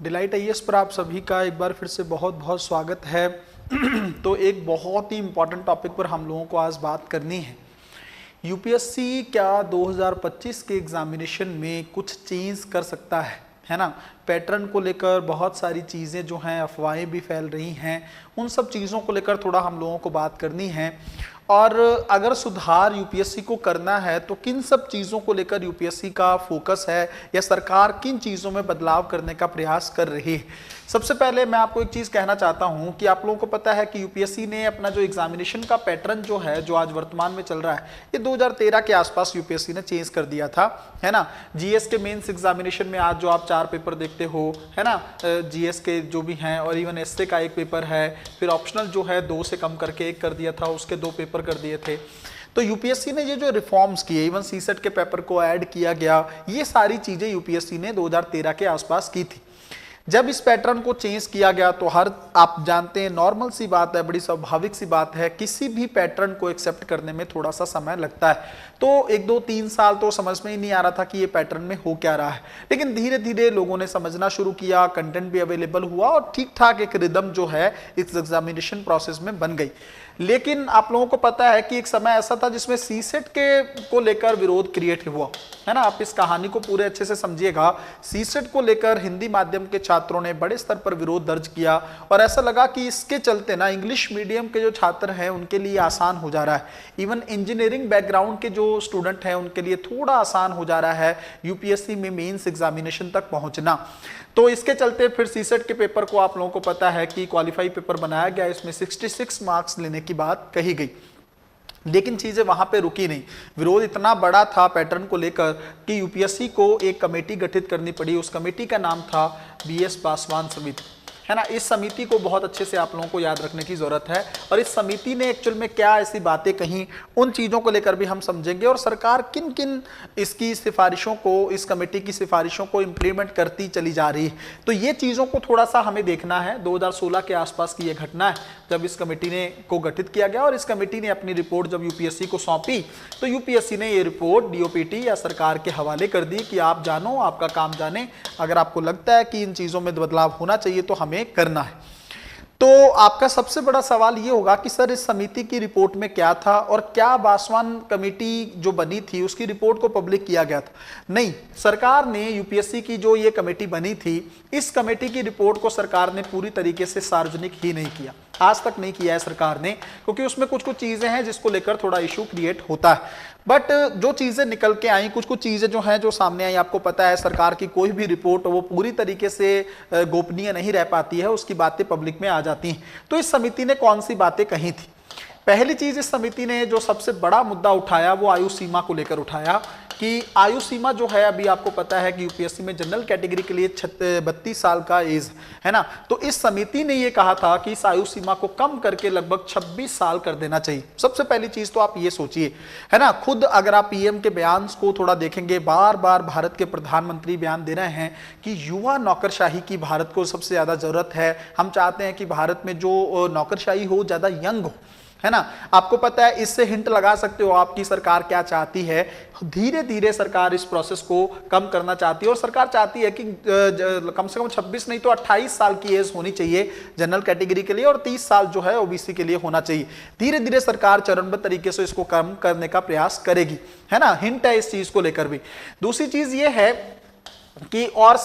Delight IAS पर आप सभी का एक बार फिर से बहुत बहुत स्वागत है। तो एक बहुत ही इम्पॉर्टेंट टॉपिक पर हम लोगों को आज बात करनी है। यूपीएससी क्या 2025 के एग्जामिनेशन में कुछ चेंज कर सकता है ना। पैटर्न को लेकर बहुत सारी चीज़ें जो हैं, अफवाहें भी फैल रही हैं, उन सब चीज़ों को लेकर थोड़ा हम लोगों को बात करनी है। और अगर सुधार यूपीएससी को करना है तो किन सब चीज़ों को लेकर यूपीएससी का फोकस है या सरकार किन चीज़ों में बदलाव करने का प्रयास कर रही है। सबसे पहले मैं आपको एक चीज़ कहना चाहता हूं कि आप लोगों को पता है कि यूपीएससी ने अपना जो एग्जामिनेशन का पैटर्न जो है, जो आज वर्तमान में चल रहा है, ये 2013 के आसपास यूपीएससी ने चेंज कर दिया था, है ना। जीएस के मेंस एग्जामिनेशन में आज जो आप 4 पेपर देखते हो, है ना, जीएस के जो भी हैं, और इवन एसए का 1 पेपर है, फिर ऑप्शनल जो है 2 से कम करके 1 कर दिया था, उसके 2 पेपर कर दिए थे। तो यूपीएससी ने ये जो रिफॉर्म्स किए, इवन सीसेट के पेपर को ऐड किया गया, ये सारी चीजें यूपीएससी ने 2013 के आसपास की थी। जब इस पैटर्न को चेंज किया गया तो आप जानते हैं, नॉर्मल सी बात है, बड़ी स्वाभाविक सी बात है, किसी भी पैटर्न को एक्सेप्ट करने में थोड़ा सा समय लगता है। तो 1 2 3 साल तो समझ में ही नहीं आ रहा था कि ये पैटर्न में हो क्या रहा है, लेकिन धीरे धीरे लोगों ने समझना शुरू किया, कंटेंट भी अवेलेबल हुआ और ठीक ठाक एक रिदम जो है इस एग्जामिनेशन प्रोसेस में बन गई। लेकिन आप लोगों को पता है कि एक समय ऐसा था जिसमें सीसेट के को लेकर विरोध क्रिएट हुआ, है ना। आप इस कहानी को पूरे अच्छे से समझिएगा। सीसेट को लेकर हिंदी माध्यम के छात्रों ने बड़े स्तर पर विरोध दर्ज किया और ऐसा लगा कि इसके चलते ना इंग्लिश मीडियम के जो छात्र हैं उनके लिए आसान हो जा रहा है, इवन इंजीनियरिंग बैकग्राउंड के जो स्टूडेंट हैं उनके लिए थोड़ा आसान हो जा रहा है यूपीएससी में मेंस एग्जामिनेशन तक पहुंचना। तो इसके चलते फिर सीसेट के पेपर को आप लोगों को पता है कि क्वालिफाई पेपर बनाया गया, इसमें 66 मार्क्स लेने की बात कही गई। लेकिन चीजें वहां पे रुकी नहीं, विरोध इतना बड़ा था पैटर्न को लेकर कि यूपीएससी को एक कमेटी गठित करनी पड़ी। उस कमेटी का नाम था बीएस पासवान समिति, है ना। इस समिति को बहुत अच्छे से आप लोगों को याद रखने की जरूरत है और इस समिति ने एक्चुअल में क्या ऐसी बातें कही, उन चीज़ों को लेकर भी हम समझेंगे और सरकार किन किन इसकी सिफारिशों को, इस कमेटी की सिफारिशों को इम्प्लीमेंट करती चली जा रही है। तो ये चीज़ों को थोड़ा सा हमें देखना है। 2016 के आसपास की ये घटना है जब इस कमेटी ने को गठित किया गया और इस कमेटी ने अपनी रिपोर्ट जब यूपीएससी को सौंपी तो यूपीएससी ने ये रिपोर्ट डीओपीटी या सरकार के हवाले कर दी कि आप जानो, आपका काम जाने, अगर आपको लगता है कि इन चीज़ों में बदलाव होना चाहिए तो हमें करना है। तो आपका सबसे बड़ा सवाल ये होगा कि सर इस समिति की रिपोर्ट में क्या था और क्या पासवान कमेटी जो बनी थी उसकी रिपोर्ट को पब्लिक किया गया था? नहीं, सरकार ने यूपीएससी की जो ये कमेटी बनी थी, इस कमेटी की रिपोर्ट को सरकार ने पूरी तरीके से सार्वजनिक ही नहीं किया, आज तक नहीं किया है सरकार ने, क्योंकि उसमें कुछ कुछ चीजें हैं जिसको लेकर थोड़ा इशू क्रिएट होता है। बट जो चीजें निकल के आई, कुछ कुछ चीजें जो हैं जो सामने आई, आपको पता है सरकार की कोई भी रिपोर्ट वो पूरी तरीके से गोपनीय नहीं रह पाती है, उसकी बातें पब्लिक में आ जाती हैं। तो इस समिति ने कौन सी बातें कही थी? पहली चीज, इस समिति ने जो सबसे बड़ा मुद्दा उठाया वो आयु सीमा को लेकर उठाया कि आयु सीमा जो है, अभी आपको पता है कि यूपीएससी में जनरल कैटेगरी के लिए 32 साल का एज है ना। तो इस समिति ने ये कहा था कि इस आयु सीमा को कम करके लगभग 26 साल कर देना चाहिए। सबसे पहली चीज तो आप ये सोचिए, है ना, खुद अगर आप पीएम के बयान को थोड़ा देखेंगे, बार बार भारत के प्रधानमंत्री बयान दे रहे हैं कि युवा नौकरशाही की भारत को सबसे ज्यादा जरूरत है। हम चाहते हैं कि भारत में जो नौकरशाही हो, ज्यादा यंग हो, है ना। आपको पता है, इससे हिंट लगा सकते हो आपकी सरकार क्या चाहती है। धीरे धीरे सरकार इस प्रोसेस को कम करना चाहती है और सरकार चाहती है कि कम से कम 26 नहीं तो 28 साल की एज होनी चाहिए जनरल कैटेगरी के लिए और 30 साल जो है ओबीसी के लिए होना चाहिए। धीरे धीरे सरकार चरणबद्ध तरीके से इसको कम करने का प्रयास करेगी, है ना। हिंट है इस चीज को लेकर भी। दूसरी चीज ये है कि और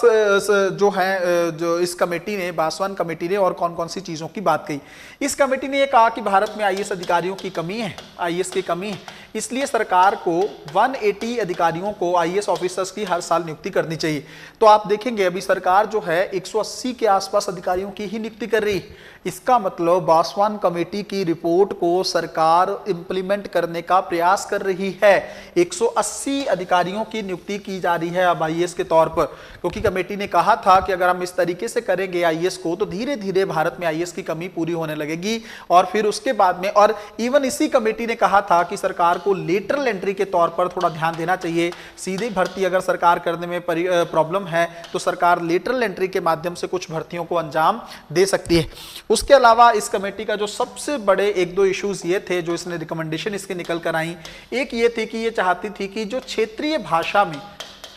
जो है, जो इस कमेटी ने, पासवान कमेटी ने और कौन कौन सी चीज़ों की बात कही। इस कमेटी ने यह कहा कि भारत में आईएएस अधिकारियों की कमी है, आईएएस की कमी है, इसलिए सरकार को 180 अधिकारियों को, आईएएस ऑफिसर्स की हर साल नियुक्ति करनी चाहिए। तो आप देखेंगे अभी सरकार जो है 180 के आसपास अधिकारियों की ही नियुक्ति कर रही है। इसका मतलब पासवान कमेटी की रिपोर्ट को सरकार इंप्लीमेंट करने का प्रयास कर रही है। 180 अधिकारियों की नियुक्ति की जा रही है अब आईएएस के तौर पर, क्योंकि कमेटी ने कहा था कि अगर हम इस तरीके से करेंगे आईएएस को तो धीरे धीरे भारत में आईएएस की कमी पूरी होने लगेगी। और फिर उसके बाद में, और इवन इसी कमेटी ने कहा था कि सरकार को लेटरल एंट्री के तौर पर थोड़ा ध्यान देना चाहिए। सीधी भर्ती अगर सरकार करने में प्रॉब्लम है तो सरकार लेटरल एंट्री के माध्यम से कुछ भर्तियों को अंजाम दे सकती है। उसके अलावा इस कमेटी का जो सबसे बड़े 1-2 इश्यूज ये थे जो इसने रिकमेंडेशन इसके निकल कर आई, एक ये थी कि ये चाहती थी कि जो क्षेत्रीय भाषा में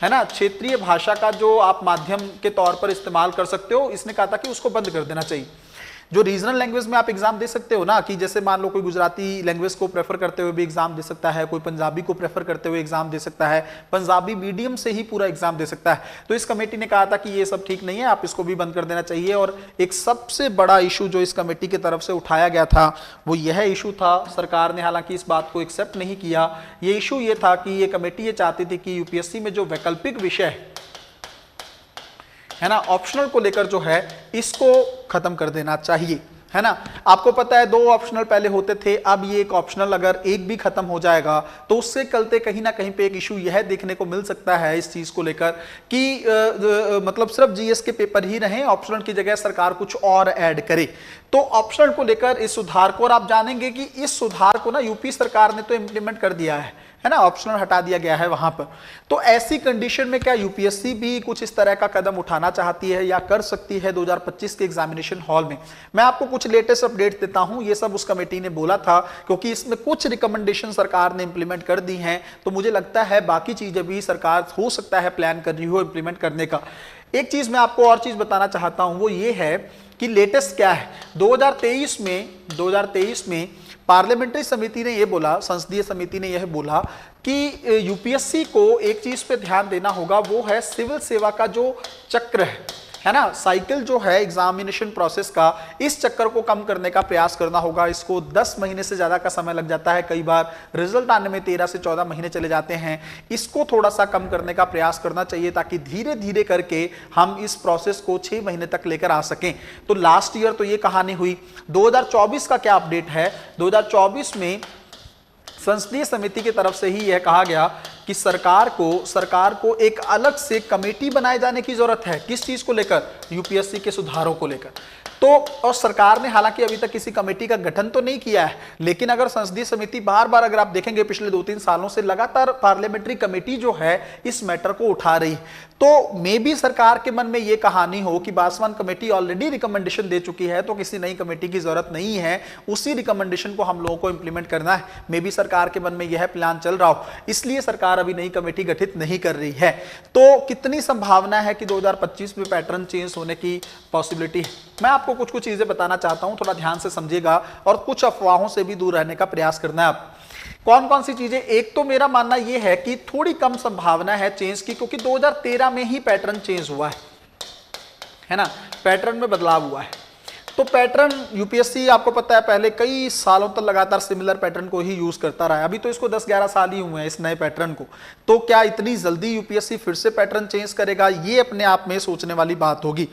है ना, क्षेत्रीय भाषा का जो आप माध्यम के तौर पर इस्तेमाल कर सकते हो, इसने कहा था कि उसको बंद कर देना चाहिए। जो रीजनल लैंग्वेज में आप एग्जाम दे सकते हो ना, कि जैसे मान लो कोई गुजराती लैंग्वेज को प्रेफर करते हुए भी एग्जाम दे सकता है, कोई पंजाबी को प्रेफर करते हुए एग्जाम दे सकता है, पंजाबी मीडियम से ही पूरा एग्जाम दे सकता है। तो इस कमेटी ने कहा था कि ये सब ठीक नहीं है, आप इसको भी बंद कर देना चाहिए। और एक सबसे बड़ा इशू जो इस कमेटी की तरफ से उठाया गया था वो यह इशू था, सरकार ने हालांकि इस बात को एक्सेप्ट नहीं किया। ये इशू ये था कि ये कमेटी ये चाहती थी कि यूपीएससी में जो वैकल्पिक विषय है ना, ऑप्शनल को लेकर जो है, इसको खत्म कर देना चाहिए, है ना। आपको पता है 2 ऑप्शनल पहले होते थे, अब ये एक ऑप्शनल अगर एक भी खत्म हो जाएगा तो उससे चलते कहीं ना कहीं पे एक इशू यह देखने को मिल सकता है इस चीज को लेकर कि मतलब सिर्फ जीएस के पेपर ही रहें, ऑप्शनल की जगह सरकार कुछ और ऐड करे। तो ऑप्शनल को लेकर इस सुधार को, और आप जानेंगे कि इस सुधार को ना यूपी सरकार ने तो इंप्लीमेंट कर दिया है ना, ऑप्शनल हटा दिया गया है वहां पर। तो ऐसी कंडीशन में क्या यूपीएससी भी कुछ इस तरह का कदम उठाना चाहती है या कर सकती है 2025 के एग्जामिनेशन हॉल में? मैं आपको कुछ लेटेस्ट अपडेट देता हूं। ये सब उस कमेटी ने बोला था, क्योंकि इसमें कुछ रिकमेंडेशन सरकार ने इंप्लीमेंट कर दी हैं, तो मुझे लगता है बाकी चीजें भी सरकार हो सकता है प्लान कर रही हो इंप्लीमेंट करने का। एक चीज मैं आपको और चीज बताना चाहता हूं, वो ये है कि लेटेस्ट क्या है। 2023 में पार्लियामेंट्री समिति ने यह बोला, संसदीय समिति ने यह बोला कि यूपीएससी को एक चीज पे ध्यान देना होगा, वो है सिविल सेवा का जो चक्र है ना, साइकिल जो है एग्जामिनेशन प्रोसेस का, इस चक्कर को कम करने का प्रयास करना होगा। इसको 10 महीने से ज्यादा का समय लग जाता है, कई बार रिजल्ट आने में 13 से 14 महीने चले जाते हैं। इसको थोड़ा सा कम करने का प्रयास करना चाहिए, ताकि धीरे धीरे करके हम इस प्रोसेस को 6 महीने तक लेकर आ सकें। तो लास्ट ईयर तो ये कहानी हुई। 2024 का क्या अपडेट है? 2024 में संसदीय समिति की तरफ से ही यह कहा गया कि सरकार को एक अलग से कमेटी बनाए जाने की जरूरत है। किस चीज को लेकर? यूपीएससी के सुधारों को लेकर। तो और सरकार ने हालांकि अभी तक किसी कमेटी का गठन तो नहीं किया है, लेकिन अगर संसदीय समिति बार बार, अगर आप देखेंगे पिछले 2-3 सालों से लगातार पार्लियामेंट्री कमेटी जो है इस मैटर को उठा रही, तो मे भी सरकार के मन में यह कहानी हो कि बासवान कमेटी ऑलरेडी रिकमेंडेशन दे चुकी है, तो किसी नई कमेटी की जरूरत नहीं है, उसी रिकमेंडेशन को हम लोगों को इंप्लीमेंट करना है। मे भी सरकार के मन में यह प्लान चल रहा हो, इसलिए सरकार अभी नई कमेटी गठित नहीं कर रही है। तो कितनी संभावना है कि 2025 में पैटर्न चेंज होने की पॉसिबिलिटी है? मैं आपको कुछ चीजें बताना चाहता हूं, थोड़ा ध्यान से समझिएगा और कुछ अफवाहों से भी दूर रहने का प्रयास करना है आप। कौन कौन सी चीजें? एक तो मेरा मानना यह है कि थोड़ी कम संभावना है चेंज की, क्योंकि 2013 में ही पैटर्न चेंज हुआ है ना, पैटर्न में बदलाव हुआ है। तो पैटर्न यूपीएससी आपको पता है पहले कई सालों तक लगातार सिमिलर पैटर्न को ही यूज करता रहा है। अभी तो इसको 10-11 साल ही हुए हैं इस नए पैटर्न को। तो क्या इतनी जल्दी यूपीएससी फिर से पैटर्न चेंज करेगा? ये अपने आप में सोचने वाली बात होगी।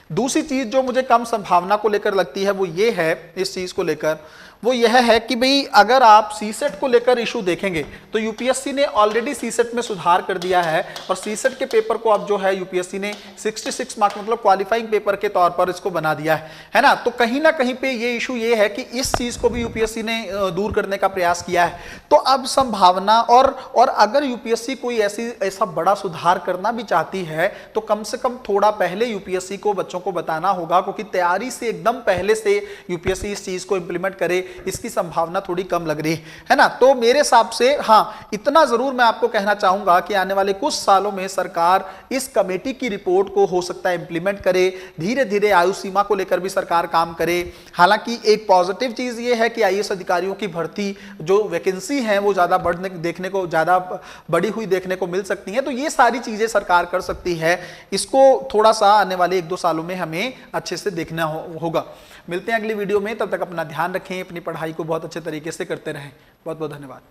दूसरी चीज जो मुझे कम संभावना को लेकर लगती है वो ये है, इस चीज को लेकर वो यह है कि भाई अगर आप सीसेट को लेकर इशू देखेंगे तो यूपीएससी ने ऑलरेडी सीसेट में सुधार कर दिया है, और सीसेट के पेपर को अब जो है यूपीएससी ने 66 मार्क्स मतलब क्वालिफाइंग पेपर के तौर पर इसको बना दिया है ना। तो कहीं ना कहीं पे ये इशू ये है कि इस चीज को भी यूपीएससी ने दूर करने का प्रयास किया है। तो अब संभावना और अगर यूपीएससी कोई ऐसा बड़ा सुधार करना भी चाहती है तो कम से कम थोड़ा पहले यूपीएससी को बच्चों को बताना होगा, क्योंकि तैयारी से एकदम पहले से यूपीएससी इस चीज को इंप्लीमेंट करे, इसकी संभावना थोड़ी कम लग रही है ना। तो मेरे हिसाब से हाँ, इतना जरूर मैं आपको कहना चाहूंगा कि आने वाले कुछ सालों में सरकार इस कमेटी की रिपोर्ट को हो सकता है इंप्लीमेंट करे, धीरे धीरे आयु सीमा को लेकर भी सरकार काम करे। हालांकि एक पॉजिटिव चीज ये है कि आईएएस अधिकारियों की भर्ती जो वैकेंसी है वो ज्यादा बड़ी हुई देखने को मिल सकती है। तो ये सारी चीजें सरकार कर सकती है, इसको थोड़ा सा आने वाले 1-2 सालों में हमें अच्छे से देखना होगा। मिलते हैं अगली वीडियो में, तब तक अपना ध्यान रखें, अपनी पढ़ाई को बहुत अच्छे तरीके से करते रहें। बहुत बहुत धन्यवाद।